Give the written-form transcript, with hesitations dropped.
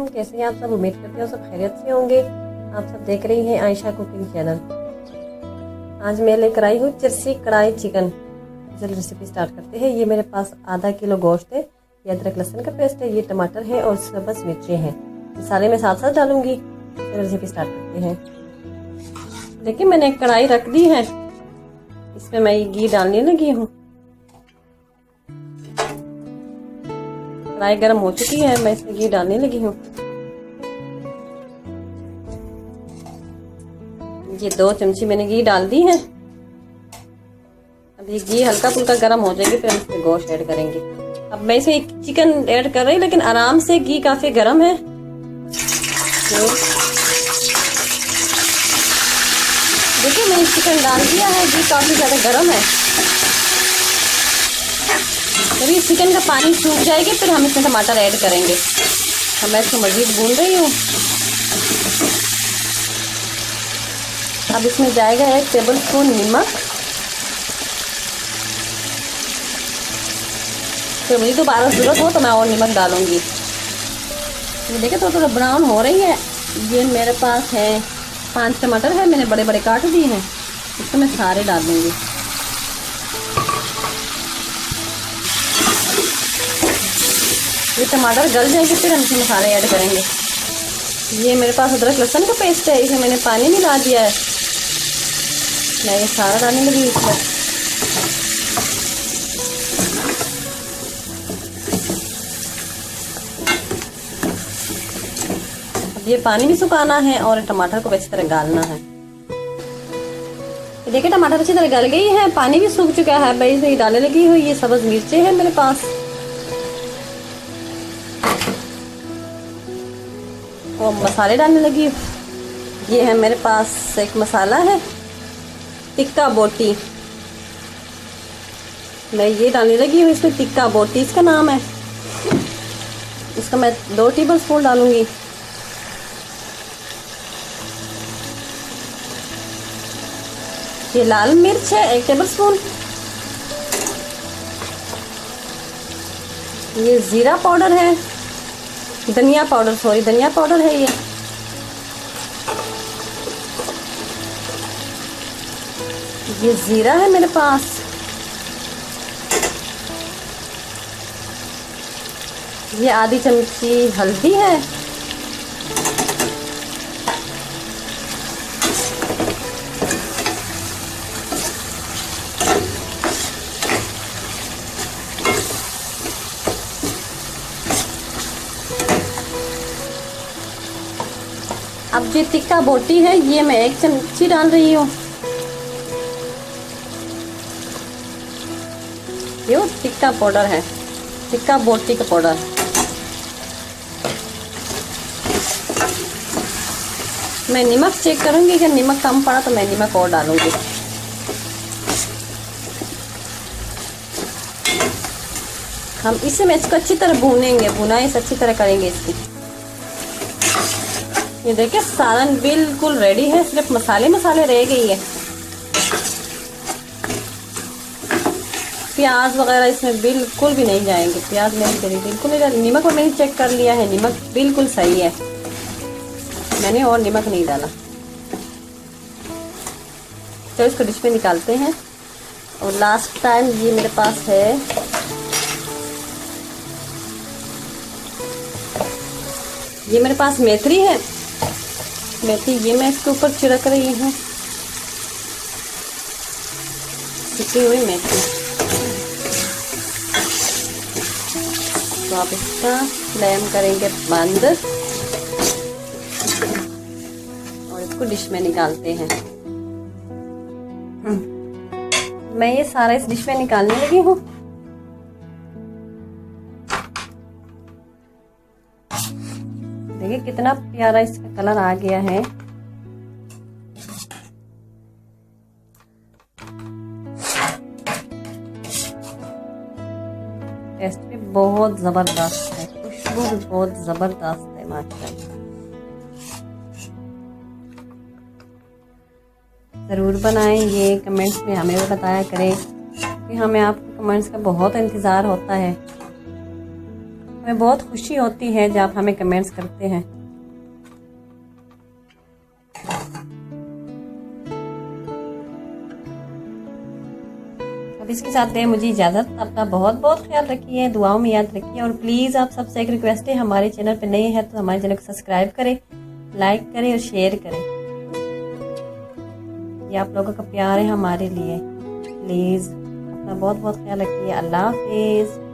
कैसे हैं आप सब। उम्मीद करती हूँ सब खैरियत से होंगे। आप सब देख रही हैं आयशा कुकिंग चैनल। आज मैं लेकर आई हूँ चिरसी कढ़ाई चिकन। चलिए रेसिपी स्टार्ट करते हैं। ये मेरे पास आधा किलो गोश्त है, ये अदरक लहसुन का पेस्ट है, ये टमाटर है और सब्ज़ मिर्चें हैं। मसाले मैं साथ साथ डालूंगी। चलिए रेसिपी स्टार्ट करते हैं। देखिए मैंने एक कढ़ाई रख दी है, इसमें मैं ये घी डालने लगी हूँ। कढ़ाई गर्म हो चुकी है, मैं इसमें घी डालने लगी हूँ। ये 2 चमची मैंने घी डाल दी है। अब ये घी हल्का फुल्का गर्म हो जाएगी, फिर हम इसमें गोश्त ऐड करेंगे। अब मैं इसमें चिकन ऐड कर रही हूँ, लेकिन आराम से, घी काफी गर्म है। देखिए मैंने चिकन डाल दिया है, घी काफी ज्यादा गर्म है। जब ये चिकन का पानी सूख जाएगी फिर हम इसमें टमाटर ऐड करेंगे। अब मैं इसको मजीद भून रही हूँ। अब इसमें जाएगा 1 टेबल स्पून नमक। फिर मुझे दोबारा ज़रूरत हो तो मैं और नमक डालूंगी। ये देखिए थोड़ा थोड़ा ब्राउन हो रही है। ये मेरे पास है 5 टमाटर है, मैंने बड़े बड़े काट दिए हैं। इसको मैं सारे डाल दूंगी। ये टमाटर गल जाएंगे फिर हम इसमें मसाले ऐड करेंगे। ये मेरे पास अदरक लहसुन का पेस्ट है, इसमें मैंने पानी मिला दिया है। मैं ये सारा डालने लगी इसमें। अब ये पानी भी सुखाना है और टमाटर को अच्छी तरह गालना है। ये देखिए टमाटर अच्छी तरह गल गई है, पानी भी सूख चुका है। मैं इसमें डालने लगी हुई ये सब्ज़ मिर्चें हैं मेरे पास। और मसाले डालने लगी। ये है मेरे पास एक मसाला है टिक्का बोटी, मैं ये डालने लगी हूँ इसमें। टिक्का बोटी इसका नाम है। इसका मैं 2 टेबल स्पून डालूंगी। ये लाल मिर्च है 1 टेबल स्पून। ये जीरा पाउडर है, धनिया पाउडर, सॉरी धनिया पाउडर है ये जीरा है मेरे पास। ये आधी चमची हल्दी है। अब जो टिक्का बोटी है ये मैं 1 चमची डाल रही हूँ। ये टिक्का पाउडर है, टिक्का बोटी का पाउडर। मैं नमक चेक करूंगी, अगर नमक कम पड़ा तो मैं नमक और डालूंगी। हम इसे मैं इसको अच्छी तरह भूनेंगे, भुनाई से अच्छी तरह करेंगे इसकी। ये देखिए सालन बिल्कुल रेडी है, सिर्फ मसाले रह गई है। प्याज वगैरह इसमें बिल्कुल भी नहीं जाएंगे। प्याज मैंने बिल्कुल नहीं डाली। नमक और मैंने चेक कर लिया है, नमक बिल्कुल सही है, मैंने और नमक नहीं डाला। तो इसको डिश में निकालते हैं। और लास्ट टाइम ये मेरे पास है ये मेरे पास मेथी है, मेथी ये मैं इसके ऊपर छिड़क रही हूँ, छिड़की हुई मेथी। तो आप इसका फ्लेम करेंगे बंद और इसको डिश में निकालते हैं। मैं ये सारा इस डिश में निकालने लगी हूँ। देखिए कितना प्यारा इसका कलर आ गया है। टेस्ट भी बहुत जबरदस्त है, खुशबू भी बहुत जबरदस्त है माशाल्लाह। ज़रूर बनाएं, ये कमेंट्स में हमें भी बताया करें कि हमें आपके कमेंट्स का बहुत इंतज़ार होता है। हमें बहुत खुशी होती है जब आप हमें कमेंट्स करते हैं। अब इसके साथ दें मुझे इजाज़त। अपना बहुत बहुत ख्याल रखिए, दुआओं में याद रखिए, और प्लीज़ आप सबसे एक रिक्वेस्ट है, हमारे चैनल पे नए हैं तो हमारे चैनल को सब्सक्राइब करें, लाइक करें और शेयर करें। ये आप लोगों का प्यार है हमारे लिए। प्लीज़ अपना बहुत बहुत ख्याल रखिए। अल्लाह हाफिज़।